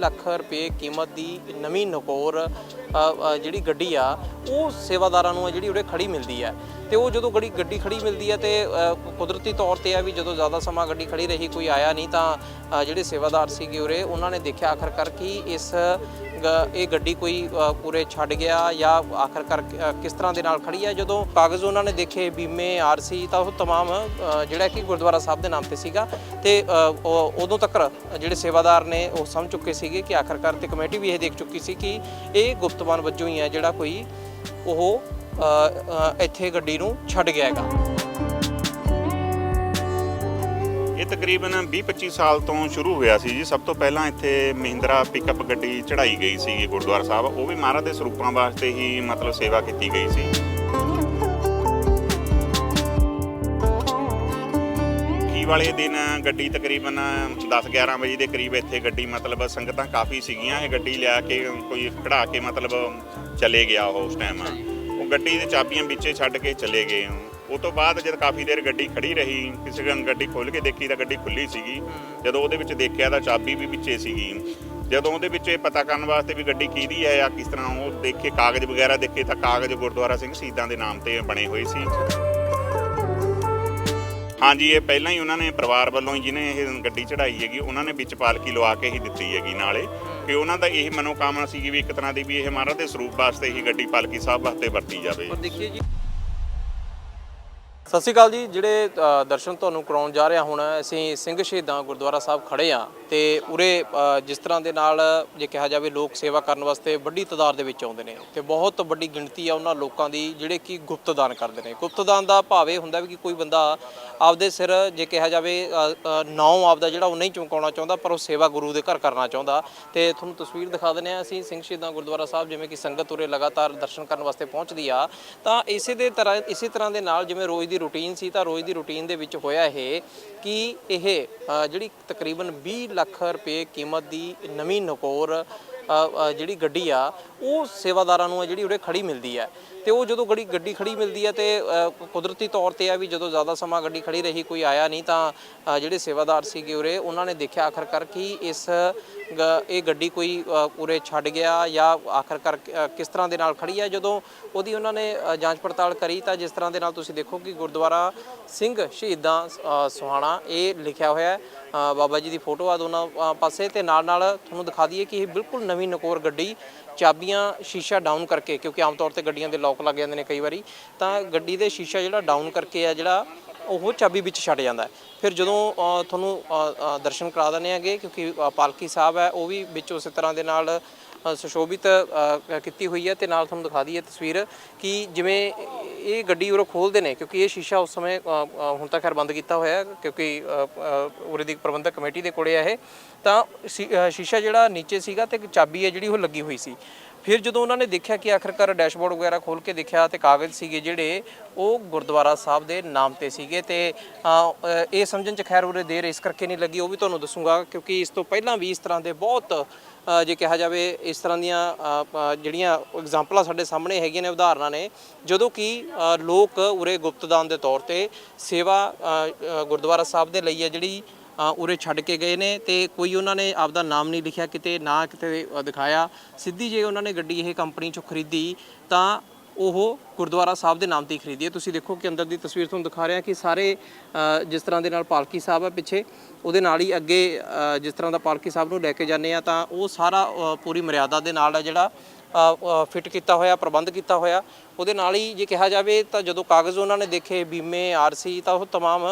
ਲੱਖ ਰੁਪਏ कीमत की नवीं नकोर ਜਿਹੜੀ ਗੱਡੀ ਆ ਉਹ ਸੇਵਾਦਾਰਾਂ ਨੂੰ ਜਿਹੜੀ ਉਰੇ ਖੜੀ ਮਿਲਦੀ ਹੈ ਤੇ ਉਹ ਜਦੋਂ ਗੱਡੀ ਖੜੀ ਮਿਲਦੀ ਹੈ ਤੇ ਕੁਦਰਤੀ ਤੌਰ ਤੇ ਆ ਵੀ ਜਦੋਂ ਜ਼ਿਆਦਾ ਸਮਾਂ ਗੱਡੀ ਖੜੀ ਰਹੀ ਕੋਈ ਆਇਆ ਨਹੀਂ ਤਾਂ ਜਿਹੜੇ ਸੇਵਾਦਾਰ ਸੀਗੇ ਉਰੇ ਉਹਨਾਂ ਨੇ ਦੇਖਿਆ ਆਖਰਕਾਰ ਕਿ ਇਹ ਗੱਡੀ ਕੋਈ ਪੂਰੇ ਛੱਡ ਗਿਆ ਜਾਂ ਆਖਰਕਾਰ ਕਿਸ ਤਰ੍ਹਾਂ ਦੇ ਨਾਲ ਖੜੀ ਹੈ। ਜਦੋਂ ਕਾਗਜ਼ ਉਹਨਾਂ ਨੇ ਦੇਖੇ ਬੀਮੇ ਆਰਸੀ ਤਾਂ ਉਹ तमाम ਜਿਹੜਾ ਕਿ ਗੁਰਦੁਆਰਾ ਸਾਹਿਬ ਦੇ ਨਾਮ ਤੇ ਸੀਗਾ ਤੇ ਉਦੋਂ ਤੱਕ ਜਿਹੜੇ ਸੇਵਾਦਾਰ ਨੇ ਉਹ ਸਮਝ ਚੁੱਕੇ ਸੀਗੇ ਕਿ ਆਖਰਕਾਰ ਤੇ ਕਮੇਟੀ ਵੀ ਇਹ ਦੇਖ ਚੁੱਕੀ ਸੀ ਕਿ ਇਹ ਗੁਪਤਵਾਨ ਵਜੋਂ ਹੀ ਹੈ ਜਿਹੜਾ ਕੋਈ ਉਹ ਇੱਥੇ ਗੱਡੀ ਨੂੰ ਛੱਡ ਗਿਆ ਹੈਗਾ। ਇਹ ਤਕਰੀਬਨ 20-25 ਸਾਲ ਤੋਂ ਸ਼ੁਰੂ ਹੋਇਆ ਸੀ ਜੀ। ਸਭ ਤੋਂ ਪਹਿਲਾਂ ਇੱਥੇ ਮਹਿੰਦਰਾ ਪਿਕਅਪ ਗੱਡੀ ਚੜਾਈ ਗਈ ਸੀ ਗੁਰਦੁਆਰਾ ਸਾਹਿਬ, ਉਹ ਵੀ ਮਹਾਰਾਜ ਦੇ ਸਰੂਪਾਂ ਵਾਸਤੇ ਹੀ ਮਤਲਬ ਸੇਵਾ ਕੀਤੀ ਗਈ ਸੀ। ਵਾਲੇ ਦਿਨ ਗੱਡੀ ਤਕਰੀਬਨ 10-11 ਵਜੇ ਦੇ ਕਰੀਬ ਇੱਥੇ ਗੱਡੀ ਮਤਲਬ ਸੰਗਤਾਂ ਕਾਫੀ ਸੀਗੀਆਂ, ਇਹ ਗੱਡੀ ਲਿਆ ਕੇ ਕੋਈ ਕਢਾ ਕੇ ਮਤਲਬ ਚਲੇ ਗਿਆ ਉਸ ਟਾਈਮ। ਉਹ ਗੱਡੀ ਦੇ ਚਾਬੀਆਂ ਵਿੱਚੇ ਛੱਡ ਕੇ ਚਲੇ ਗਏ। ਉਸ ਤੋਂ ਬਾਅਦ ਜਦ ਕਾਫੀ ਦੇਰ ਗੱਡੀ ਖੜੀ ਰਹੀ, ਕਿਸੇ ਗੱਡੀ ਖੋਲ੍ਹ ਕੇ ਦੇਖੀ ਤਾਂ ਗੱਡੀ ਖੁੱਲੀ ਸੀਗੀ। ਜਦੋਂ ਉਹਦੇ ਵਿੱਚ ਦੇਖਿਆ ਤਾਂ ਚਾਬੀ ਵੀ ਵਿੱਚੇ ਸੀਗੀ। ਜਦੋਂ ਉਹਦੇ ਵਿੱਚ ਇਹ ਪਤਾ ਕਰਨ ਵਾਸਤੇ ਵੀ ਗੱਡੀ ਕਿਹਦੀ ਹੈ ਜਾਂ ਕਿਸ ਤਰ੍ਹਾਂ ਉਹ ਦੇਖੇ ਕਾਗਜ਼ ਵਗੈਰਾ ਦੇਖੇ ਤਾਂ ਕਾਗਜ਼ ਗੁਰਦੁਆਰਾ ਸਿੰਘ ਸ਼ਹੀਦਾਂ ਦੇ ਨਾਮ ਤੇ ਬਣੇ ਹੋਏ ਸੀ। ਹਾਂਜੀ, ਇਹ ਪਹਿਲਾਂ ਹੀ ਉਹਨਾਂ ਨੇ ਪਰਿਵਾਰ ਵੱਲੋਂ ਹੀ ਜਿਹਨੇ ਇਹ ਗੱਡੀ ਚੜਾਈ ਹੈਗੀ ਉਹਨਾਂ ਨੇ ਵਿੱਚ ਪਾਲਕੀ ਲਵਾ ਕੇ ਹੀ ਦਿੱਤੀ ਹੈਗੀ ਨਾਲੇ, ਕਿ ਉਹਨਾਂ ਦਾ ਇਹ ਮਨੋਕਾਮਨਾ ਸੀਗੀ ਵੀ ਇੱਕ ਤਰ੍ਹਾਂ ਦੀ ਵੀ ਇਹ ਮਹਾਰਾਜ ਦੇ ਸਰੂਪ ਵਾਸਤੇ ਹੀ ਗੱਡੀ ਪਾਲਕੀ ਸਾਹਿਬ ਵਾਸਤੇ ਵਰਤੀ ਜਾਵੇ। ਪਰ ਦੇਖੀਏ ਜੀ, ਸਤਿ ਸ਼੍ਰੀ ਅਕਾਲ ਜੀ। ਜਿਹੜੇ ਦਰਸ਼ਨ ਤੁਹਾਨੂੰ ਕਰਾਉਣ ਜਾ ਰਿਹਾ ਹੁਣ ਅਸੀਂ ਸਿੰਘ ਸ਼ਹੀਦਾਂ ਗੁਰਦੁਆਰਾ ਸਾਹਿਬ ਖੜੇ ਆ ਤੇ ਉਰੇ ਜਿਸ ਤਰ੍ਹਾਂ ਦੇ ਨਾਲ ਜੇ ਕਿਹਾ ਜਾਵੇ ਲੋਕ ਸੇਵਾ ਕਰਨ ਵਾਸਤੇ ਵੱਡੀ ਤਾਦਾਦ ਦੇ ਵਿੱਚ ਆਉਂਦੇ ਨੇ ਤੇ ਬਹੁਤ ਵੱਡੀ ਗਿਣਤੀ ਆ ਉਹਨਾਂ ਲੋਕਾਂ ਦੀ ਜਿਹੜੇ ਕਿ ਗੁਪਤਦਾਨ ਕਰਦੇ ਨੇ। ਗੁਪਤਦਾਨ ਦਾ ਭਾਵ ਇਹ ਹੁੰਦਾ ਵੀ ਕਿ ਕੋਈ ਬੰਦਾ ਆਪਦੇ ਸਿਰ ਜੇ ਕਿਹਾ ਜਾਵੇ ਨਾਮ ਆਪਦਾ ਜਿਹੜਾ ਉਹ ਨਹੀਂ ਚਮਕਾਉਣਾ ਚਾਹੁੰਦਾ, ਪਰ ਉਹ ਸੇਵਾ ਗੁਰੂ ਦੇ ਘਰ ਕਰਨਾ ਚਾਹੁੰਦਾ। ਤੇ ਤੁਹਾਨੂੰ ਤਸਵੀਰ ਦਿਖਾ ਦਿੰਦੇ ਆ ਅਸੀਂ ਸਿੰਘ ਸ਼ਹੀਦਾਂ ਗੁਰਦੁਆਰਾ ਸਾਹਿਬ, ਜਿਵੇਂ ਕਿ ਸੰਗਤ ਉਰੇ ਲਗਾਤਾਰ ਦਰਸ਼ਨ ਕਰਨ ਵਾਸਤੇ ਪਹੁੰਚਦੀ ਆ। ਤਾਂ ਇਸੇ ਤਰ੍ਹਾਂ ਦੇ ਨਾਲ ਜਿਵੇਂ ਰੋਜ਼ ਦੀ ਰੂਟੀਨ ਸੀ ਤਾਂ ਰੋਜ਼ ਦੀ ਰੂਟੀਨ ਦੇ ਵਿੱਚ ਹੋਇਆ ਇਹ ਕਿ ਇਹ ਜਿਹੜੀ ਤਕਰੀਬਨ 20 ਲੱਖ ਰੁਪਏ ਕੀਮਤ ਦੀ ਨਵੀਂ ਨਕੋਰ ਜਿਹੜੀ ਗੱਡੀ ਆ ਉਹ ਸੇਵਾਦਾਰਾਂ ਨੂੰ ਜਿਹੜੀ ਉਰੇ ਖੜੀ ਮਿਲਦੀ ਹੈ ਤੇ ਉਹ ਜਦੋਂ ਗੱਡੀ ਖੜੀ ਮਿਲਦੀ ਹੈ ਤੇ ਕੁਦਰਤੀ ਤੌਰ ਤੇ ਆ ਵੀ ਜਦੋਂ ਜ਼ਿਆਦਾ ਸਮਾਂ ਗੱਡੀ ਖੜੀ ਰਹੀ ਕੋਈ ਆਇਆ ਨਹੀਂ ਤਾਂ ਜਿਹੜੇ ਸੇਵਾਦਾਰ ਸੀਗੇ ਉਰੇ ਉਹਨਾਂ ਨੇ ਦੇਖਿਆ ਆਖਰਕਾਰ ਕਿ ਇਹ ਗੱਡੀ ਕੋਈ ਉਰੇ ਛੱਡ ਗਿਆ ਜਾਂ ਆਖਰਕਾਰ ਕਿਸ ਤਰ੍ਹਾਂ ਦੇ ਨਾਲ ਖੜੀ ਹੈ। ਜਦੋਂ ਉਹਦੀ ਉਹਨਾਂ ਨੇ ਜਾਂਚ ਪੜਤਾਲ ਕਰੀ ਤਾਂ ਜਿਸ ਤਰ੍ਹਾਂ ਦੇ ਨਾਲ ਤੁਸੀਂ ਦੇਖੋ ਕਿ ਗੁਰਦੁਆਰਾ ਸਿੰਘ ਸ਼ਹੀਦਾਂ ਸੋਹਾਣਾ ਇਹ ਲਿਖਿਆ ਹੋਇਆ ਬਾਬਾ ਜੀ ਦੀ ਫੋਟੋ ਆ ਦੋਨਾਂ ਪਾਸੇ ਤੇ ਨਾਲ ਤੁਹਾਨੂੰ ਦਿਖਾ ਦਈਏ ਕਿ ਇਹ ਬਿਲਕੁਲ ਨਵੀਂ ਨਕੋਰ ਗੱਡੀ, ਚਾਬੀਆਂ ਸ਼ੀਸ਼ਾ ਡਾਊਨ ਕਰਕੇ, ਕਿਉਂਕਿ ਆਮ ਤੌਰ ਤੇ ਗੱਡੀਆਂ ਦੇ ਲੋਕ ਲੱਗ ਜਾਂਦੇ ਨੇ ਕਈ ਵਾਰੀ, ਤਾਂ ਗੱਡੀ ਦੇ ਸ਼ੀਸ਼ਾ ਜਿਹੜਾ ਡਾਊਨ ਕਰਕੇ ਆ ਜਿਹੜਾ ਉਹ ਚਾਬੀ ਵਿੱਚ ਛੱਡ ਜਾਂਦਾ। ਫਿਰ ਜਦੋਂ ਤੁਹਾਨੂੰ ਦਰਸ਼ਨ ਕਰਾ ਦਿੰਦੇ ਹੈਗੇ ਕਿਉਂਕਿ ਪਾਲਕੀ ਸਾਹਿਬ ਹੈ ਉਹ ਵੀ ਵਿੱਚ ਉਸੇ ਤਰ੍ਹਾਂ ਦੇ ਨਾਲ ਸੁਸ਼ੋਭਿਤ ਕੀਤੀ ਹੋਈ ਹੈ ਤੇ ਨਾਲ ਤੁਹਾਨੂੰ ਦਿਖਾ ਦਈਏ ਤਸਵੀਰ ਕਿ ਜਿਵੇਂ ਇਹ ਗੱਡੀ ਉਰੋਂ ਖੋਲ੍ਹਦੇ ਨੇ ਕਿਉਂਕਿ ਇਹ ਸ਼ੀਸ਼ਾ ਉਸ ਸਮੇਂ ਹੁਣ ਤਾਂ ਖੈਰ ਬੰਦ ਕੀਤਾ ਹੋਇਆ ਕਿਉਂਕਿ ਉਰੇ ਦੀ ਪ੍ਰਬੰਧਕ ਕਮੇਟੀ ਦੇ ਕੋਲੇ ਆ ਇਹ, ਤਾਂ ਸ਼ੀਸ਼ਾ ਜਿਹੜਾ ਨੀਚੇ ਸੀਗਾ ਤੇ ਚਾਬੀ ਹੈ ਜਿਹੜੀ ਉਹ ਲੱਗੀ ਹੋਈ ਸੀ। ਫਿਰ ਜਦੋਂ ਉਹਨਾਂ ਨੇ ਦੇਖਿਆ ਕਿ ਆਖਰਕਾਰ ਡੈਸ਼ਬੋਰਡ ਵਗੈਰਾ ਖੋਲ੍ਹ ਕੇ ਦੇਖਿਆ ਤੇ ਕਾਗਜ਼ ਸੀਗੇ ਜਿਹੜੇ ਉਹ ਗੁਰਦੁਆਰਾ ਸਾਹਿਬ ਦੇ ਨਾਮ ਤੇ ਸੀਗੇ ਤੇ ਇਹ ਸਮਝਣ 'ਚ ਖੈਰ ਉਰੇ ਦੇਰ ਇਸ ਕਰਕੇ ਨਹੀਂ ਲੱਗੀ, ਉਹ ਵੀ ਤੁਹਾਨੂੰ ਦੱਸੂਗਾ ਕਿਉਂਕਿ ਇਸ ਤੋਂ ਪਹਿਲਾਂ ਵੀ ਇਸ ਤਰ੍ਹਾਂ ਦੇ ਬਹੁਤ ਜੇ ਕਿਹਾ ਜਾਵੇ ਇਸ ਤਰ੍ਹਾਂ ਦੀਆਂ ਜਿਹੜੀਆਂ ਐਗਜ਼ਾਮਪਲਾਂ ਸਾਡੇ ਸਾਹਮਣੇ ਹੈਗੀਆਂ ਨੇ, ਉਦਾਹਰਨਾਂ ਨੇ, ਜਦੋਂ ਕਿ ਲੋਕ ਉਰੇ ਗੁਪਤਦਾਨ ਦੇ ਤੌਰ ਤੇ ਸੇਵਾ ਗੁਰਦੁਆਰਾ ਸਾਹਿਬ ਦੇ ਲਈ ਹੈ ਜਿਹੜੀ ਉਰੇ ਛੱਡ ਕੇ ਗਏ ਨੇ ਤੇ ਕੋਈ ਉਹਨਾਂ ਨੇ ਆਪਦਾ ਨਾਮ ਨਹੀਂ ਲਿਖਿਆ ਕਿਤੇ ਨਾ ਕਿਤੇ ਦਿਖਾਇਆ। ਸਿੱਧੀ ਜੇ ਉਹਨਾਂ ਨੇ ਗੱਡੀ ਇਹ ਕੰਪਨੀ 'ਚੋਂ ਖਰੀਦੀ ਤਾਂ ਉਹ ਗੁਰਦੁਆਰਾ ਸਾਹਿਬ ਦੇ ਨਾਮ ਤੇ ਹੀ ਖਰੀਦੀ ਹੈ। ਤੁਸੀਂ ਦੇਖੋ ਕਿ ਅੰਦਰ ਦੀ ਤਸਵੀਰ ਤੁਹਾਨੂੰ ਦਿਖਾ ਰਿਹਾ ਕਿ ਸਾਰੇ ਜਿਸ ਤਰ੍ਹਾਂ ਦੇ ਨਾਲ ਪਾਲਕੀ ਸਾਹਿਬ ਹੈ ਪਿੱਛੇ, ਉਹਦੇ ਨਾਲ ਹੀ ਅੱਗੇ ਜਿਸ ਤਰ੍ਹਾਂ ਦਾ ਪਾਲਕੀ ਸਾਹਿਬ ਨੂੰ ਲੈ ਕੇ ਜਾਂਦੇ ਆ ਤਾਂ ਉਹ ਸਾਰਾ ਪੂਰੀ ਮਰਿਆਦਾ ਦੇ ਨਾਲ ਹੈ ਜਿਹੜਾ ਫਿੱਟ ਕੀਤਾ ਹੋਇਆ, ਪ੍ਰਬੰਧ ਕੀਤਾ ਹੋਇਆ। ਉਹਦੇ ਨਾਲ ਹੀ ਜੇ ਕਿਹਾ ਜਾਵੇ ਤਾਂ ਜਦੋਂ ਕਾਗਜ਼ ਉਹਨਾਂ ਨੇ ਦੇਖੇ ਬੀਮੇ ਆਰਸੀ ਤਾਂ ਉਹ तमाम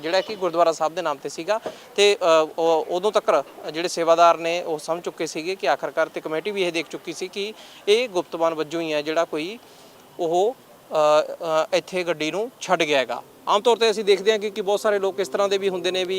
ਜਿਹੜਾ ਕਿ ਗੁਰਦੁਆਰਾ ਸਾਹਿਬ ਦੇ ਨਾਮ ਤੇ ਸੀਗਾ ਤੇ ਉਦੋਂ ਤੱਕ ਜਿਹੜੇ ਸੇਵਾਦਾਰ ਨੇ ਉਹ ਸਮਝ ਚੁੱਕੇ ਸੀਗੇ ਕਿ ਆਖਰਕਾਰ ਤੇ ਕਮੇਟੀ ਵੀ ਇਹ ਦੇਖ ਚੁੱਕੀ ਸੀ ਕਿ ਇਹ ਗੁਪਤਵਾਨ ਵਜੋਂ ਹੀ ਹੈ ਜਿਹੜਾ ਕੋਈ ਉਹ ਇੱਥੇ ਗੱਡੀ ਨੂੰ ਛੱਡ ਗਿਆ ਹੈਗਾ। ਆਮ ਤੌਰ ਤੇ ਅਸੀਂ ਦੇਖਦੇ ਹਾਂ ਕਿ ਬਹੁਤ ਸਾਰੇ ਲੋਕ ਇਸ ਤਰ੍ਹਾਂ ਦੇ ਵੀ ਹੁੰਦੇ ਨੇ ਵੀ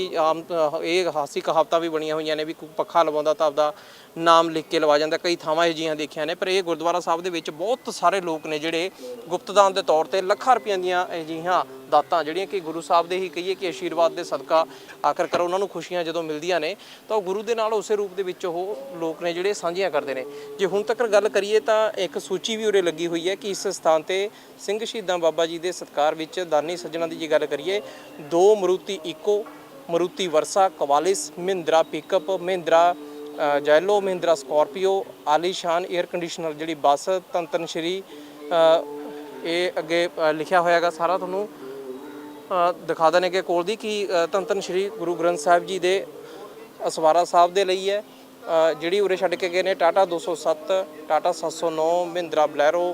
ਇਹ ਹਾਸੀ ਕਹਾਵਤਾਂ ਵੀ ਬਣੀਆਂ ਹੋਈਆਂ ਨੇ ਵੀ ਕੋਈ ਪੱਖਾ ਲਵਾਉਂਦਾ ਤਾਂ ਆਪਦਾ ਨਾਮ ਲਿਖ ਕੇ ਲਵਾ ਜਾਂਦਾ। ਕਈ ਥਾਵਾਂ ਇਹ ਜਿਹੀਆਂ ਦੇਖੀਆਂ ਨੇ, ਪਰ ਇਹ ਗੁਰਦੁਆਰਾ ਸਾਹਿਬ ਦੇ ਵਿੱਚ ਬਹੁਤ ਸਾਰੇ ਲੋਕ ਨੇ ਜਿਹੜੇ ਗੁਪਤਦਾਨ ਦੇ ਤੌਰ ਤੇ ਲੱਖਾਂ ਰੁਪਈਆਂ ਦੀਆਂ ਅਜਿਹੀਆਂ ਦਾਤਾਂ ਜਿਹੜੀਆਂ ਕਿ ਗੁਰੂ ਸਾਹਿਬ ਦੇ ਹੀ ਕਹੀਏ ਕਿ ਆਸ਼ੀਰਵਾਦ ਦੇ ਸਦਕਾ ਆਖਰਕਾਰ ਉਹਨਾਂ ਨੂੰ ਖੁਸ਼ੀਆਂ ਜਦੋਂ ਮਿਲਦੀਆਂ ਨੇ ਤਾਂ ਉਹ ਗੁਰੂ ਦੇ ਨਾਲ ਉਸੇ ਰੂਪ ਦੇ ਵਿੱਚ ਉਹ ਲੋਕ ਨੇ ਜਿਹੜੇ ਸਾਂਝੀਆਂ ਕਰਦੇ ਨੇ। ਜੇ ਹੁਣ ਤੱਕ ਗੱਲ ਕਰੀਏ ਤਾਂ ਇੱਕ ਸੂਚੀ ਵੀ ਉਰੇ ਲੱਗੀ ਹੋਈ ਹੈ ਕਿ ਇਸ ਸਥਾਨ ਤੇ ਸਿੰਘ ਸ਼ਹੀਦਾਂ ਬਾਬਾ ਜੀ ਦੇ ਸਤਿਕਾਰ ਵਿੱਚ ਦਾਨੀ ਸੱਜਣਾ ਦੀ ਜੇ ਗੱਲ ਕਰੀਏ 2 Maruti Eeco, Maruti Versa, Qualis, Mahindra pickup, Mahindra Xylo Mahindra Scorpio ਆਲੀਸ਼ਾਨ 에ਅਰ ਕੰਡੀਸ਼ਨਰ ਜਿਹੜੀ ਬੱਸ ਧੰਨ ਧੰਨ ਸ਼੍ਰੀ ਇਹ ਅੱਗੇ ਲਿਖਿਆ ਹੋਇਆ ਹੈਗਾ ਸਾਰਾ ਤੁਹਾਨੂੰ ਦਿਖਾ ਦਿੰਦੇ ਕਿ ਕੋਲ ਦੀ ਕਿ ਧੰਨ ਧੰਨ ਸ਼੍ਰੀ ਗੁਰੂ ਗ੍ਰੰਥ ਸਾਹਿਬ ਜੀ ਦੇ ਅਸਵਾਰਾ ਸਾਹਿਬ ਦੇ ਲਈ ਹੈ। ਜਿਹੜੀ ਉਰੇ ਛੱਡ ਕੇ ਗਏ ਨੇ Tata 207 Tata 709 Mahindra Bolero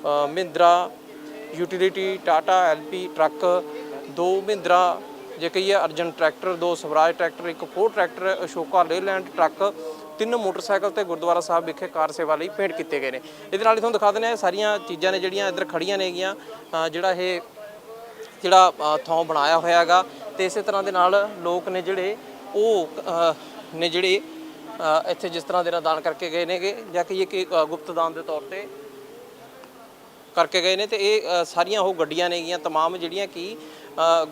Mahindra utility Tata LP truck 2 Mahindra ਜੇ ਕਹੀਏ Arjun tractor 2 Swaraj tractor 1 Ford tractor Ashoka Leyland truck 3 motorcycle ਤੇ ਗੁਰਦੁਆਰਾ ਸਾਹਿਬ ਵਿਖੇ ਕਾਰ ਸੇਵਾ ਲਈ ਭੇਂਟ ਕੀਤੇ ਗਏ ਨੇ। ਇਹਦੇ ਨਾਲ ਹੀ ਤੁਹਾਨੂੰ ਦਿਖਾ ਦਿੰਦੇ ਹਾਂ ਸਾਰੀਆਂ ਚੀਜ਼ਾਂ ਨੇ ਜਿਹੜੀਆਂ ਇੱਧਰ ਖੜੀਆਂ ਨੇਗੀਆਂ ਜਿਹੜਾ ਥਾਂ ਬਣਾਇਆ ਹੋਇਆ ਹੈਗਾ ਤੇ ਇਸੇ ਤਰ੍ਹਾਂ ਦੇ ਨਾਲ ਲੋਕ ਨੇ ਜਿਹੜੇ ਇੱਥੇ ਜਿਸ ਤਰ੍ਹਾਂ ਦੇ ਨਾਲ ਦਾਨ ਕਰਕੇ ਗਏ ਨੇਗੇ ਜਾਂ ਕਹੀਏ ਕਿ ਗੁਪਤ ਦਾਨ ਦੇ ਤੌਰ ਤੇ ਕਰਕੇ ਗਏ ਨੇ ਤੇ ਇਹ ਸਾਰੀਆਂ ਉਹ ਗੱਡੀਆਂ ਨੇਗੀਆਂ ਤਮਾਮ ਜਿਹੜੀਆਂ ਕਿ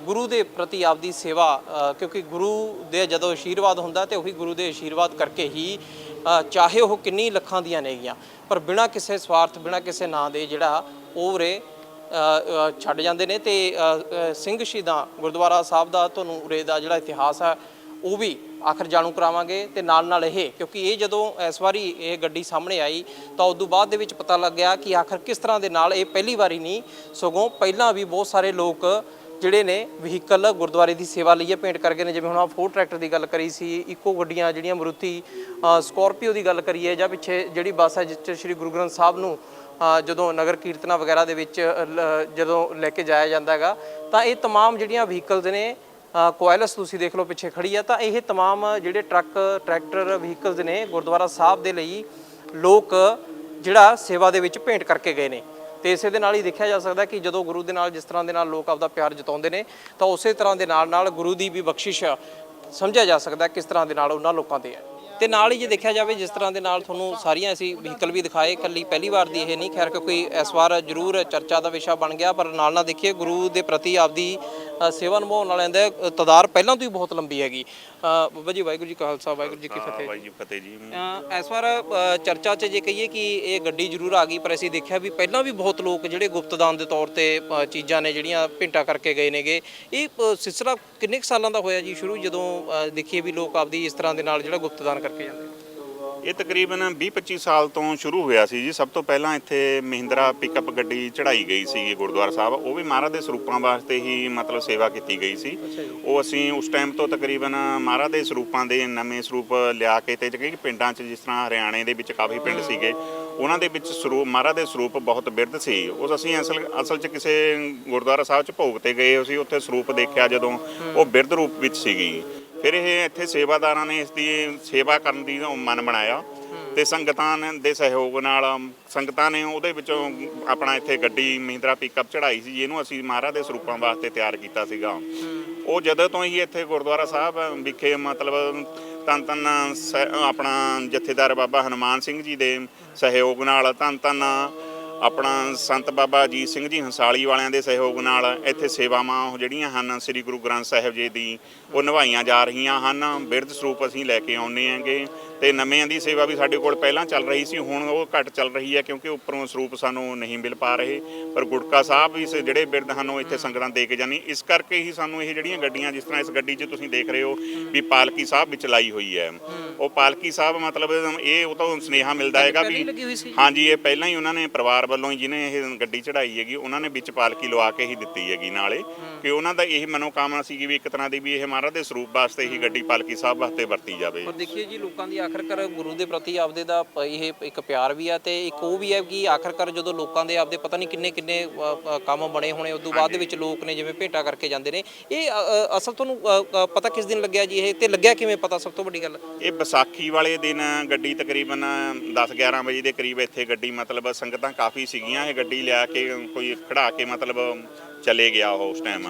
ਗੁਰੂ ਦੇ ਪ੍ਰਤੀ ਆਪਦੀ ਸੇਵਾ ਕਿਉਂਕਿ ਗੁਰੂ ਦੇ ਜਦੋਂ ਆਸ਼ੀਰਵਾਦ ਹੁੰਦਾ ਤੇ ਉਹੀ ਗੁਰੂ ਦੇ ਆਸ਼ੀਰਵਾਦ ਕਰਕੇ ਹੀ ਚਾਹੇ ਉਹ ਕਿੰਨੀ ਲੱਖਾਂ ਦੀਆਂ ਨੇਗੀਆਂ ਪਰ ਬਿਨਾਂ ਕਿਸੇ ਸਵਾਰਥ ਬਿਨਾਂ ਕਿਸੇ ਨਾਂ ਦੇ ਜਿਹੜਾ ਉਹ ਉਰੇ ਛੱਡ ਜਾਂਦੇ ਨੇ। ਤੇ ਸਿੰਘ ਸ਼ਹੀਦਾਂ ਗੁਰਦੁਆਰਾ ਸਾਹਿਬ ਦਾ ਤੁਹਾਨੂੰ ਉਰੇ ਦਾ ਜਿਹੜਾ ਇਤਿਹਾਸ ਹੈ ਉਹ ਵੀ ਆਖਰ ਜਾਣੂ ਕਰਾਵਾਂਗੇ ਤੇ ਨਾਲ ਇਹ ਕਿਉਂਕਿ ਇਹ ਜਦੋਂ ਇਸ ਵਾਰੀ ਇਹ ਗੱਡੀ ਸਾਹਮਣੇ ਆਈ ਤਾਂ ਉਸ ਤੋਂ ਬਾਅਦ ਦੇ ਵਿੱਚ ਪਤਾ ਲੱਗਿਆ ਕਿ ਆਖਰ ਕਿਸ ਤਰ੍ਹਾਂ ਦੇ ਨਾਲ ਇਹ ਪਹਿਲੀ ਵਾਰੀ ਨਹੀਂ ਸਗੋਂ ਪਹਿਲਾਂ ਵੀ ਬਹੁਤ ਸਾਰੇ ਲੋਕ ਜਿਹੜੇ ਨੇ ਵਹੀਕਲ ਗੁਰਦੁਆਰੇ ਦੀ ਸੇਵਾ ਲਈ ਭੇਂਟ ਕਰਕੇ ਨੇ। ਜਿਵੇਂ ਹੁਣ ਆ ਫੋਰ ਟਰੈਕਟਰ ਦੀ ਗੱਲ ਕਰੀ ਸੀ ਇਕੋ ਗੱਡੀਆਂ ਜਿਹੜੀਆਂ ਮਰੂਤੀ ਸਕਾਰਪੀਓ ਦੀ ਗੱਲ ਕਰੀਏ ਜਾਂ ਪਿੱਛੇ ਜਿਹੜੀ ਬੱਸ ਹੈ ਜਿਸ 'ਚ ਸ਼੍ਰੀ ਗੁਰੂ ਗ੍ਰੰਥ ਸਾਹਿਬ ਨੂੰ ਜਦੋਂ ਨਗਰ ਕੀਰਤਨਾਂ ਵਗੈਰਾ ਦੇ ਵਿੱਚ ਜਦੋਂ ਲੈ ਕੇ ਜਾਇਆ ਜਾਂਦਾ ਹੈਗਾ ਤਾਂ ਇਹ ਤਮਾਮ ਜਿਹੜੀਆਂ ਵਹੀਕਲਸ ਨੇ ਕੋਇਲਸ ਤੁਸੀਂ ਦੇਖ ਲਓ ਪਿੱਛੇ ਖੜੀ ਆ ਤਾਂ ਇਹ ਤਮਾਮ ਜਿਹੜੇ ਟਰੱਕ ਟਰੈਕਟਰ ਵਹੀਕਲਸ ਨੇ ਗੁਰਦੁਆਰਾ ਸਾਹਿਬ ਦੇ ਲਈ ਲੋਕ ਜਿਹੜਾ ਸੇਵਾ ਦੇ ਵਿੱਚ ਭੇਂਟ ਕਰਕੇ ਗਏ ਨੇ। ਤੇ ਇਸੇ ਦੇ ਨਾਲ ਹੀ ਦੇਖਿਆ ਜਾ ਸਕਦਾ ਕਿ ਜਦੋਂ ਗੁਰੂ ਦੇ ਨਾਲ ਜਿਸ ਤਰ੍ਹਾਂ ਦੇ ਨਾਲ ਲੋਕ ਆਪਦਾ ਪਿਆਰ ਜਤਾਉਂਦੇ ਨੇ ਤਾਂ ਉਸੇ ਤਰ੍ਹਾਂ ਦੇ ਨਾਲ ਗੁਰੂ ਦੀ ਵੀ ਬਖਸ਼ਿਸ਼ ਸਮਝਿਆ ਜਾ ਸਕਦਾ ਕਿਸ ਤਰ੍ਹਾਂ ਦੇ ਨਾਲ ਉਹਨਾਂ ਲੋਕਾਂ ਦੇ ਹੈ। ਤੇ ਨਾਲ ਹੀ ਜੇ ਦੇਖਿਆ ਜਾਵੇ ਜਿਸ ਤਰ੍ਹਾਂ ਦੇ ਨਾਲ ਤੁਹਾਨੂੰ ਸਾਰੀਆਂ ਅਸੀਂ ਵਹੀਕਲ ਵੀ ਦਿਖਾਏ ਇਕੱਲੀ ਪਹਿਲੀ ਵਾਰ ਦੀ ਇਹ ਨਹੀਂ ਖੈਰ ਕਿਉਂਕਿ ਇਸ ਵਾਰ ਜ਼ਰੂਰ ਚਰਚਾ ਦਾ ਵਿਸ਼ਾ ਬਣ ਗਿਆ ਪਰ ਨਾਲ ਦੇਖੀਏ ਗੁਰੂ ਦੇ ਪ੍ਰਤੀ ਆਪਦੀ ਸੇਵਾ ਨਿਭਾਉਣ ਵਾਲਿਆਂ ਦਾ ਤਦਾਰ ਪਹਿਲਾਂ ਤੋਂ ਹੀ ਬਹੁਤ ਲੰਬੀ ਹੈਗੀ। ਬਾਬਾ ਜੀ ਵਾਹਿਗੁਰੂ ਜੀ ਕਾ ਖਾਲਸਾ ਵਾਹਿਗੁਰੂ ਜੀ ਕੀ ਫਤਿਹ। ਵਾਹਿਗੁਰੂ ਜੀ ਫਤਿਹ ਜੀ। ਇਸ ਵਾਰ ਚਰਚਾ 'ਚ ਜੇ ਕਹੀਏ ਕਿ ਇਹ ਗੱਡੀ ਜ਼ਰੂਰ ਆ ਗਈ ਪਰ ਅਸੀਂ ਦੇਖਿਆ ਵੀ ਪਹਿਲਾਂ ਵੀ ਬਹੁਤ ਲੋਕ ਜਿਹੜੇ ਗੁਪਤਦਾਨ ਦੇ ਤੌਰ ਤੇ ਚੀਜ਼ਾਂ ਨੇ ਜਿਹੜੀਆਂ ਭੇਂਟਾਂ ਕਰਕੇ ਗਏ ਨੇਗੇ। ਇਹ ਸਿਲਸਿਲਾ ਕਿੰਨੇ ਕੁ ਸਾਲਾਂ ਦਾ ਹੋਇਆ ਜੀ ਸ਼ੁਰੂ ਜਦੋਂ ਦੇਖੀਏ ਵੀ ਲੋਕ ਆਪਦੀ ਇਸ ਤਰ੍ਹਾਂ ਦੇ ਨਾਲ ਜਿਹੜਾ ਗੁਪਤਦਾਨ ਕਰਕੇ ਜਾਂਦੇ? ਇਹ ਤਕਰੀਬਨ 20-25 ਸਾਲ ਤੋਂ ਸ਼ੁਰੂ ਹੋਇਆ ਸੀ ਜੀ। ਸਭ ਤੋਂ ਪਹਿਲਾਂ ਇੱਥੇ ਮਹਿੰਦਰਾ ਪਿਕਅਪ ਗੱਡੀ ਚੜਾਈ ਗਈ ਸੀ ਗੁਰਦੁਆਰਾ ਸਾਹਿਬ, ਉਹ ਵੀ ਮਹਾਰਾਜ ਦੇ ਸਰੂਪਾਂ ਵਾਸਤੇ ਹੀ ਮਤਲਬ ਸੇਵਾ ਕੀਤੀ ਗਈ ਸੀ। ਉਹ ਅਸੀਂ ਉਸ ਟਾਈਮ ਤੋਂ ਤਕਰੀਬਨ ਮਹਾਰਾਜ ਦੇ ਸਰੂਪਾਂ ਦੇ ਨਵੇਂ ਸਰੂਪ ਲਿਆ ਕੇ ਤੇ ਜਿਹੜੇ ਪਿੰਡਾਂ 'ਚ ਜਿਸ ਤਰ੍ਹਾਂ ਹਰਿਆਣੇ ਦੇ ਵਿੱਚ ਕਾਫੀ ਪਿੰਡ ਸੀਗੇ ਉਹਨਾਂ ਦੇ ਵਿੱਚ ਸਰੂਪ ਮਹਾਰਾਜ ਦੇ ਸਰੂਪ ਬਹੁਤ ਬਿਰਧ ਸੀ। ਉਸ ਅਸੀਂ ਅਸਲ 'ਚ ਕਿਸੇ ਗੁਰਦੁਆਰਾ ਸਾਹਿਬ 'ਚ ਭੋਗ ਤੇ ਗਏ ਅਸੀਂ ਉੱਥੇ ਸਰੂਪ ਦੇਖਿਆ ਜਦੋਂ ਉਹ ਬਿਰਧ ਰੂਪ ਵਿੱਚ ਸੀਗੀ। ਫਿਰ ਇਹ ਇੱਥੇ ਸੇਵਾਦਾਰਾਂ ਨੇ ਇਸ ਦੀ ਸੇਵਾ ਕਰਨ ਦੀ ਮਨ ਬਣਾਇਆ ਤੇ ਸੰਗਤਾਂ ਦੇ ਸਹਿਯੋਗ ਨਾਲ ਸੰਗਤਾਂ ਨੇ ਉਹਦੇ ਵਿੱਚੋਂ ਆਪਣਾ ਇੱਥੇ ਗੱਡੀ ਮਹਿੰਦਰਾ ਪਿਕਅਪ ਚੜਾਈ ਸੀ ਜਿਹਨੂੰ ਅਸੀਂ ਮਹਾਰਾਜ ਦੇ ਸਰੂਪਾਂ ਵਾਸਤੇ ਤਿਆਰ ਕੀਤਾ ਸੀਗਾ। ਉਹ ਜਦੋਂ ਤੋਂ ਹੀ ਇੱਥੇ ਗੁਰਦੁਆਰਾ ਸਾਹਿਬ ਵਿਖੇ ਮਤਲਬ ਧੰਨ ਆਪਣਾ ਜਥੇਦਾਰ ਬਾਬਾ ਹਨੂਮਾਨ ਸਿੰਘ ਜੀ ਦੇ ਸਹਿਯੋਗ ਨਾਲ ਧੰਨ ਆਪਣਾ ਸੰਤ ਬਾਬਾ ਅਜੀਤ ਸਿੰਘ ਜੀ ਹੰਸਾਲੀ ਵਾਲਿਆਂ ਦੇ ਸਹਿਯੋਗ ਨਾਲ ਇੱਥੇ ਸੇਵਾਵਾਂ ਜਿਹੜੀਆਂ ਹਨ ਸ੍ਰੀ ਗੁਰੂ ਗ੍ਰੰਥ ਸਾਹਿਬ ਜੀ ਦੀ ਉਹ ਨਿਭਾਈਆਂ ਜਾ ਰਹੀਆਂ ਹਨ। ਬਿਰਧ ਸਰੂਪ ਅਸੀਂ ਲੈ ਕੇ ਆਉਂਦੇ ਆਂਗੇ ਤੇ ਨਵਿਆਂ ਦੀ ਸੇਵਾ ਵੀ ਸਾਡੇ ਕੋਲ ਪਹਿਲਾਂ ਚੱਲ ਰਹੀ ਸੀ, ਹੁਣ ਉਹ ਘੱਟ ਚੱਲ ਰਹੀ ਹੈ ਕਿਉਂਕਿ ਉੱਪਰੋਂ ਸਰੂਪ ਸਾਨੂੰ ਨਹੀਂ ਮਿਲ ਪਾ ਰਹੇ। ਪਰ ਗੁਟਕਾ ਸਾਹਿਬ ਵੀ ਜਿਹੜੇ ਬਿਰਧ ਹਨ ਉਹ ਇੱਥੇ ਸੰਗਤਾਂ ਦੇ ਕੇ ਜਾਂਦੀ, ਇਸ ਕਰਕੇ ਹੀ ਸਾਨੂੰ ਇਹ ਜਿਹੜੀਆਂ ਗੱਡੀਆਂ ਜਿਸ ਤਰ੍ਹਾਂ ਇਸ ਗੱਡੀ 'ਚ ਤੁਸੀਂ ਦੇਖ ਰਹੇ ਹੋ ਵੀ ਪਾਲਕੀ ਸਾਹਿਬ ਵਿੱਚ ਲਾਈ ਹੋਈ ਹੈ। ਉਹ ਪਾਲਕੀ ਸਾਹਿਬ ਮਤਲਬ ਇਹ ਉਹ ਤਾਂ ਸੁਨੇਹਾ ਮਿਲਦਾ ਹੈਗਾ ਵੀ ਹਾਂਜੀ ਇਹ ਪਹਿਲਾਂ ਹੀ ਉਹਨਾਂ ਨੇ ਪਰਿਵਾਰ ਵੱਲੋਂ ਹੀ ਜਿਹਨੇ ਇਹ ਗੱਡੀ ਚੜਾਈ ਹੈਗੀ ਉਹਨਾਂ ਨੇ ਵਿੱਚ ਪਾਲਕੀ ਲਵਾ ਕੇ ਹੀ ਦਿੱਤੀ ਹੈਗੀ ਨਾਲੇ ਕਿ ਉਹਨਾਂ ਦਾ ਇਹ ਮਨੋਕਾਮਨਾ ਸੀਗੀ ਵੀ ਇੱਕ ਤਰ੍ਹਾਂ ਦੀ ਵੀ ਇਹ ਮਹਾਰਾਜ ਦੇ ਸਰੂਪ ਵਾਸਤੇ ਹੀ ਗੱਡੀ ਪਾਲਕੀ ਸਾਹਿਬ ਵਾਸਤੇ ਵਰਤੀ ਜਾਵੇ। ਪਰ ਦੇਖੀਏ ਜੀ ਲੋਕਾਂ ਦੀ ਆਖਰਕਾਰ ਗੁਰੂ ਦੇ ਪ੍ਰਤੀ ਆਪਦੇ ਦਾ ਇਹ ਇੱਕ ਪਿਆਰ ਵੀ ਆ ਤੇ ਇੱਕ ਉਹ ਵੀ ਹੈ ਕਿ ਆਖਰਕਾਰ ਜਦੋਂ ਲੋਕਾਂ ਦੇ ਆਪਦੇ ਪਤਾ ਨਹੀਂ ਕਿੰਨੇ ਕੰਮ ਬਣੇ ਹੋਣੇ ਉਸ ਤੋਂ ਬਾਅਦ ਦੇ ਵਿੱਚ ਲੋਕ ਨੇ ਜਿਵੇਂ ਭੇਟਾ ਕਰਕੇ ਜਾਂਦੇ ਨੇ। ਇਹ ਅਸਲ ਤੁਹਾਨੂੰ ਪਤਾ ਕਿਸ ਦਿਨ ਲੱਗਿਆ ਜੀ ਇਹ ਤੇ ਲੱਗਿਆ ਕਿਵੇਂ ਪਤਾ? ਸਭ ਤੋਂ ਵੱਡੀ ਗੱਲ ਇਹ ਵਿਸਾਖੀ ਵਾਲੇ ਦਿਨ ਗੱਡੀ ਤਕਰੀਬਨ 10-11 ਵਜੇ ਦੇ ਕਰੀਬ ਇੱਥੇ ਗੱਡੀ ਮਤਲਬ ਸੰਗਤਾਂ ਕਾਫੀ ਸੀਗੀਆਂ ਇਹ ਗੱਡੀ ਲਿਆ ਕੇ ਕੋਈ ਖੜਾ ਕੇ ਮਤਲਬ ਚਲੇ ਗਿਆ ਉਹ ਉਸ ਟਾਈਮ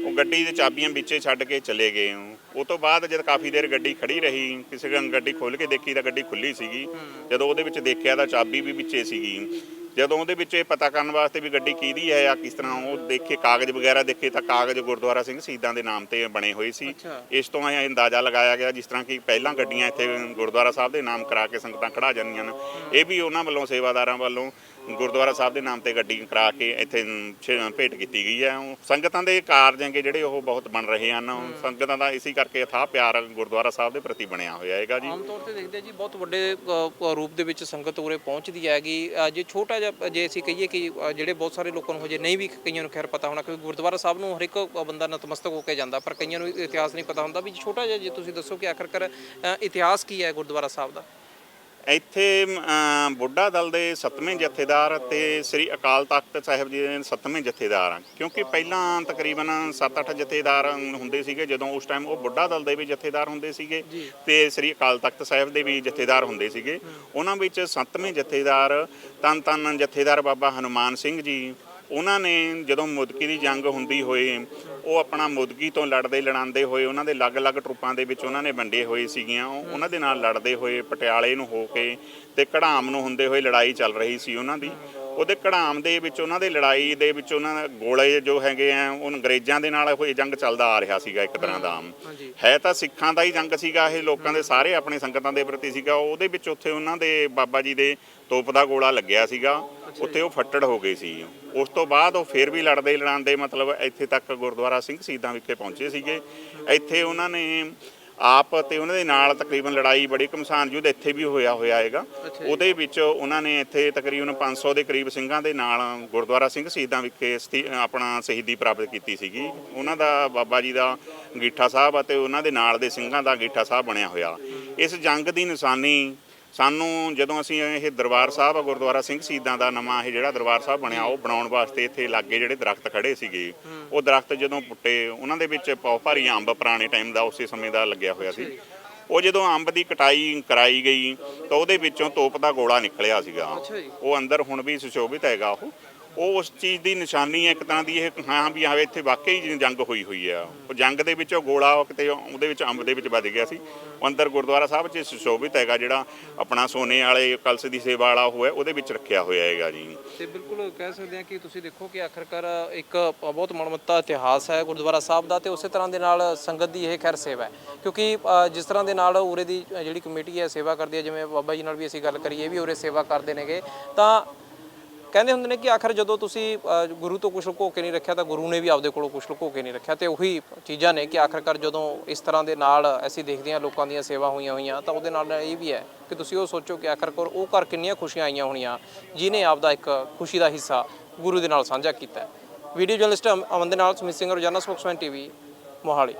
ਉਹ ਗੱਡੀ ਦੇ ਚਾਬੀਆਂ ਵਿੱਚੇ ਛੱਡ ਕੇ ਚਲੇ ਗਏ। ਉਹ ਤੋਂ ਬਾਅਦ ਜਦ ਕਾਫੀ ਦੇਰ ਗੱਡੀ ਖੜੀ ਰਹੀ ਕਿਸੇ ਗੱਡੀ ਖੋਲ੍ਹ ਕੇ ਦੇਖੀ ਤਾਂ ਗੱਡੀ ਖੁੱਲੀ ਸੀਗੀ। ਜਦੋਂ ਉਹਦੇ ਵਿੱਚ ਦੇਖਿਆ ਤਾਂ ਚਾਬੀ ਵੀ ਵਿੱਚੇ ਸੀਗੀ। ਜਦੋਂ ਉਹਦੇ ਵਿੱਚ ਇਹ ਪਤਾ ਕਰਨ ਵਾਸਤੇ ਵੀ ਗੱਡੀ ਕਿਹਦੀ ਹੈ ਜਾਂ ਕਿਸ ਤਰ੍ਹਾਂ ਉਹ ਦੇਖੇ ਕਾਗਜ਼ ਵਗੈਰਾ ਦੇਖੇ ਤਾਂ ਕਾਗਜ਼ ਗੁਰਦੁਆਰਾ ਸਿੰਘ ਸ਼ਹੀਦਾਂ ਦੇ ਨਾਮ ਤੇ ਬਣੇ ਹੋਏ ਸੀ। ਇਸ ਤੋਂ ਇਹ ਅੰਦਾਜ਼ਾ ਲਗਾਇਆ ਗਿਆ ਜਿਸ ਤਰ੍ਹਾਂ ਕਿ ਪਹਿਲਾਂ ਗੱਡੀਆਂ ਇੱਥੇ ਗੁਰਦੁਆਰਾ ਸਾਹਿਬ ਦੇ ਨਾਮ ਕਰਾ ਕੇ ਸੰਗਤਾਂ ਖੜਾ ਜਾਂਦੀਆਂ ਨੇ ਇਹ ਵੀ ਉਹਨਾਂ ਵੱਲੋਂ ਸੇਵਾਦਾਰਾਂ ਵੱਲੋਂ ਗੁਰਦੁਆਰਾ ਸਾਹਿਬ ਦੇ ਨਾਮ ਤੇ ਗੱਡੀ ਕਰਾ ਕੇ ਇੱਥੇ ਭੇਟ ਕੀਤੀ ਗਈ ਹੈ। ਸੰਗਤਾਂ ਦੇ ਕਾਰਜ ਹੈਗੇ ਜਿਹੜੇ ਉਹ ਬਹੁਤ ਬਣ ਰਹੇ ਹਨ। ਸੰਗਤਾਂ ਦਾ ਇਸੇ ਕਰਕੇ ਅਥਾਹ ਪਿਆਰ ਗੁਰਦੁਆਰਾ ਸਾਹਿਬ ਦੇ ਪ੍ਰਤੀ ਬਣਿਆ ਹੋਇਆ ਹੈਗਾ ਜੀ। ਆਮ ਤੌਰ ਤੇ ਦੇਖਦੇ ਜੀ ਬਹੁਤ ਵੱਡੇ ਰੂਪ ਦੇ ਵਿੱਚ ਸੰਗਤ ਉਰੇ ਪਹੁੰਚਦੀ ਹੈਗੀ। ਜੇ ਛੋਟਾ ਜਿਹਾ ਜੇ ਅਸੀਂ ਕਹੀਏ ਕਿ ਜਿਹੜੇ ਬਹੁਤ ਸਾਰੇ ਲੋਕਾਂ ਨੂੰ ਹਜੇ ਨਹੀਂ ਵੀ ਕਈਆਂ ਨੂੰ ਖੈਰ ਪਤਾ ਹੋਣਾ, ਕਿਉਂਕਿ ਗੁਰਦੁਆਰਾ ਸਾਹਿਬ ਨੂੰ ਹਰ ਇੱਕ ਬੰਦਾ ਨਤਮਸਤਕ ਹੋ ਕੇ ਜਾਂਦਾ, ਪਰ ਕਈਆਂ ਨੂੰ ਇਤਿਹਾਸ ਨਹੀਂ ਪਤਾ ਹੁੰਦਾ। ਵੀ ਛੋਟਾ ਜਿਹਾ ਜੇ ਤੁਸੀਂ ਦੱਸੋ ਕਿ ਆਖਰਕਾਰ ਇਤਿਹਾਸ ਕੀ ਹੈ ਗੁਰਦੁਆਰਾ ਸਾਹਿਬ ਦਾ? ਇੱਥੇ ਬੁੱਢਾ ਦਲ ਦੇ 7ਵੇਂ ਜਥੇਦਾਰ ਤੇ ਸ੍ਰੀ ਅਕਾਲ ਤਖਤ ਸਾਹਿਬ ਜੀ ਦੇ 7ਵੇਂ ਜਥੇਦਾਰ ਆ। ਕਿਉਂਕਿ ਪਹਿਲਾਂ ਤਕਰੀਬਨ 7-8 ਜਥੇਦਾਰ ਹੁੰਦੇ ਸੀਗੇ, ਜਦੋਂ ਉਸ ਟਾਈਮ ਉਹ ਬੁੱਢਾ ਦਲ ਦੇ ਵੀ ਜਥੇਦਾਰ ਹੁੰਦੇ ਸੀਗੇ ਤੇ ਸ੍ਰੀ ਅਕਾਲ ਤਖਤ ਸਾਹਿਬ ਦੇ ਵੀ ਜਥੇਦਾਰ ਹੁੰਦੇ ਸੀਗੇ। ਉਹਨਾਂ ਵਿੱਚ 7ਵੇਂ ਜਥੇਦਾਰ ਧੰਨ ਜਥੇਦਾਰ ਬਾਬਾ ਹਨੂਮਾਨ ਸਿੰਘ ਜੀ, ਉਹਨਾਂ ਨੇ ਜਦੋਂ ਮੁਦਕੀ ਦੀ ਜੰਗ ਹੁੰਦੀ ਹੋਏ ਉਹ ਆਪਣਾ ਮੁਦਕੀ ਤੋਂ ਲੜਦੇ ਲੜਾਉਂਦੇ ਹੋਏ ਉਹਨਾਂ ਦੇ ਅਲੱਗ-ਅਲੱਗ ਟਰੁੱਪਾਂ ਦੇ ਵਿੱਚ ਉਹਨਾਂ ਨੇ ਵੰਡੇ ਹੋਏ ਸੀਗੀਆਂ। ਉਹਨਾਂ ਦੇ ਨਾਲ ਲੜਦੇ ਹੋਏ ਪਟਿਆਲੇ ਨੂੰ ਹੋ ਕੇ ਤੇ ਘੜਾਮ ਨੂੰ ਹੁੰਦੇ ਹੋਏ ਲੜਾਈ ਚੱਲ ਰਹੀ ਸੀ ਉਹਨਾਂ ਦੀ। ਉਹਦੇ ਘੜਾਮ ਦੇ ਵਿੱਚ ਉਹਨਾਂ ਦੇ ਲੜਾਈ ਦੇ ਵਿੱਚ ਉਹਨਾਂ ਦੇ ਗੋਲੇ ਜੋ ਹੈਗੇ ਆ ਉਹ ਅੰਗਰੇਜ਼ਾਂ ਦੇ ਨਾਲ ਹੋਏ ਜੰਗ ਚੱਲਦਾ ਆ ਰਿਹਾ ਸੀਗਾ ਇੱਕ ਤਰ੍ਹਾਂ ਦਾ। ਹੈ ਤਾਂ ਸਿੱਖਾਂ ਦਾ ਹੀ ਜੰਗ ਸੀਗਾ, ਇਹ ਲੋਕਾਂ ਦੇ ਸਾਰੇ ਆਪਣੇ ਸੰਗਤਾਂ ਦੇ ਪ੍ਰਤੀ ਸੀਗਾ। ਉਹਦੇ ਵਿੱਚ ਉੱਥੇ ਉਹਨਾਂ ਦੇ ਬਾਬਾ ਜੀ ਦੇ ਤੋਪ ਦਾ ਗੋਲਾ ਲੱਗਿਆ ਸੀਗਾ, ਉੱਥੇ ਉਹ ਫੱਟੜ ਹੋ ਗਏ ਸੀ। ਉਸ ਤੋਂ ਬਾਅਦ ਉਹ ਫਿਰ ਵੀ ਲੜਦੇ ਲੜਾਉਂਦੇ ਮਤਲਬ ਇੱਥੇ ਤੱਕ ਗੁਰਦੁਆਰਾ ਸਿੰਘ ਸ਼ਹੀਦਾਂ ਵਿਖੇ ਪਹੁੰਚੇ ਸੀਗੇ। ਇੱਥੇ ਉਹਨਾਂ ਨੇ ਆਪ ਤੇ ਉਹਨਾਂ ਦੇ ਨਾਲ ਤਕਰੀਬਨ ਲੜਾਈ ਬੜੀ ਘਮਸਾਨ ਯੁੱਧ ਇੱਥੇ ਵੀ ਹੋਇਆ ਹੈਗਾ। ਉਹਦੇ ਵਿੱਚ ਉਹਨਾਂ ਨੇ ਇੱਥੇ ਤਕਰੀਬਨ 500 ਦੇ ਕਰੀਬ ਸਿੰਘਾਂ ਦੇ ਨਾਲ ਗੁਰਦੁਆਰਾ ਸਿੰਘ ਸ਼ਹੀਦਾਂ ਵਿਖੇ ਆਪਣਾ ਸ਼ਹੀਦੀ ਪ੍ਰਾਪਤ ਕੀਤੀ ਸੀਗੀ। ਉਹਨਾਂ ਦਾ ਬਾਬਾ ਜੀ ਦਾ ਅੰਗੀਠਾ ਸਾਹਿਬ ਅਤੇ ਉਹਨਾਂ ਦੇ ਨਾਲ ਦੇ ਸਿੰਘਾਂ ਦਾ ਅੰਗੀਠਾ ਸਾਹਿਬ ਬਣਿਆ ਹੋਇਆ। ਇਸ ਜੰਗ ਦੀ ਨਿਸ਼ਾਨੀ ਸਾਨੂੰ ਜਦੋਂ ਅਸੀਂ ਇਹ ਦਰਬਾਰ ਸਾਹਿਬ ਗੁਰਦੁਆਰਾ ਸਿੰਘ ਸ਼ਹੀਦਾਂ ਦਾ ਨਵਾਂ ਇਹ ਜਿਹੜਾ ਦਰਬਾਰ ਸਾਹਿਬ ਬਣਿਆ ਉਹ ਬਣਾਉਣ ਵਾਸਤੇ ਇੱਥੇ ਲਾਗੇ ਜਿਹੜੇ ਦਰਖਤ ਖੜੇ ਸੀਗੇ, ਉਹ ਦਰਖਤ ਜਦੋਂ ਪੁੱਟੇ ਉਹਨਾਂ ਦੇ ਵਿੱਚ ਬਹੁਤ ਭਾਰੀ ਅੰਬ ਪੁਰਾਣੇ ਟਾਈਮ ਦਾ ਉਸੇ ਸਮੇਂ ਦਾ ਲੱਗਿਆ ਹੋਇਆ ਸੀ। ਉਹ ਜਦੋਂ ਅੰਬ ਦੀ ਕਟਾਈ ਕਰਾਈ ਗਈ ਤਾਂ ਉਹਦੇ ਵਿੱਚੋਂ ਤੋਪ ਦਾ ਗੋਲਾ ਨਿਕਲਿਆ ਸੀਗਾ। ਉਹ ਅੰਦਰ ਹੁਣ ਵੀ ਸੁਸ਼ੋਭਿਤ ਹੈਗਾ। ਉਹ ਉਸ ਚੀਜ਼ ਦੀ ਨਿਸ਼ਾਨੀ ਹੈ ਇੱਕ ਤਰ੍ਹਾਂ ਦੀ। ਇਹ ਹਾਂ ਵੀ ਆਵੇ ਇੱਥੇ ਵਾਕਈ ਜੰਗ ਹੋਈ ਆ। ਉਹ ਜੰਗ ਦੇ ਵਿੱਚ ਉਹ ਗੋਲਾ ਕਿਤੇ ਉਹਦੇ ਵਿੱਚ ਅੰਬ ਦੇ ਵਿੱਚ ਵੱਜ ਗਿਆ ਸੀ। ਉਹ ਅੰਦਰ ਗੁਰਦੁਆਰਾ ਸਾਹਿਬ 'ਚ ਸੁਸ਼ੋਭਿਤ ਹੈਗਾ, ਜਿਹੜਾ ਆਪਣਾ ਸੋਨੇ ਵਾਲੇ ਕਲਸ਼ ਦੀ ਸੇਵਾ ਵਾਲਾ ਹੋਇਆ ਉਹਦੇ ਵਿੱਚ ਰੱਖਿਆ ਹੋਇਆ ਹੈਗਾ ਜੀ। ਤੇ ਬਿਲਕੁਲ ਕਹਿ ਸਕਦੇ ਹਾਂ ਕਿ ਤੁਸੀਂ ਦੇਖੋ ਕਿ ਆਖਰਕਾਰ ਇੱਕ ਬਹੁਤ ਮਨਮੱਤਾ ਇਤਿਹਾਸ ਹੈ ਗੁਰਦੁਆਰਾ ਸਾਹਿਬ ਦਾ, ਤੇ ਉਸੇ ਤਰ੍ਹਾਂ ਦੇ ਨਾਲ ਸੰਗਤ ਦੀ ਇਹ ਖੈਰ ਸੇਵਾ ਹੈ। ਕਿਉਂਕਿ ਜਿਸ ਤਰ੍ਹਾਂ ਦੇ ਨਾਲ ਉਰੇ ਦੀ ਜਿਹੜੀ ਕਮੇਟੀ ਹੈ ਸੇਵਾ ਕਰਦੀ ਹੈ, ਜਿਵੇਂ ਬਾਬਾ ਜੀ ਨਾਲ ਵੀ ਅਸੀਂ ਗੱਲ ਕਰੀਏ ਵੀ ਉਰੇ ਸੇਵਾ ਕਰਦੇ ਨੇਗੇ, ਤਾਂ ਕਹਿੰਦੇ ਹੁੰਦੇ ਨੇ ਕਿ ਆਖਰ ਜਦੋਂ ਤੁਸੀਂ ਗੁਰੂ ਤੋਂ ਕੁਛ ਲੁਕੋ ਕੇ ਨਹੀਂ ਰੱਖਿਆ ਤਾਂ ਗੁਰੂ ਨੇ ਵੀ ਆਪਦੇ ਕੋਲੋਂ ਕੁਛ ਲੁਕੋ ਕੇ ਨਹੀਂ ਰੱਖਿਆ। ਤੇ ਉਹੀ ਚੀਜ਼ਾਂ ਨੇ ਕਿ ਆਖਰਕਾਰ ਜਦੋਂ ਇਸ ਤਰ੍ਹਾਂ ਦੇ ਨਾਲ ਅਸੀਂ ਦੇਖਦੇ ਹਾਂ ਲੋਕਾਂ ਦੀਆਂ ਸੇਵਾ ਹੋਈਆਂ ਤਾਂ ਉਹਦੇ ਨਾਲ ਇਹ ਵੀ ਹੈ ਕਿ ਤੁਸੀਂ ਉਹ ਸੋਚੋ ਕਿ ਆਖਰਕਾਰ ਉਹ ਘਰ ਕਿੰਨੀਆਂ ਖੁਸ਼ੀਆਂ ਆਈਆਂ ਹੋਣੀਆਂ ਜਿਹਨੇ ਆਪਦਾ ਇੱਕ ਖੁਸ਼ੀ ਦਾ ਹਿੱਸਾ ਗੁਰੂ ਦੇ ਨਾਲ ਸਾਂਝਾ ਕੀਤਾ। ਵੀਡੀਓ ਜਰਨਲਿਸਟ ਅਮਨ ਦੇ ਨਾਲ ਸੁਮਿਤ ਸਿੰਘ, ਰੋਜ਼ਾਨਾ ਸਪੋਕਸਮੈਨ ਟੀਵੀ, ਮੋਹਾਲੀ।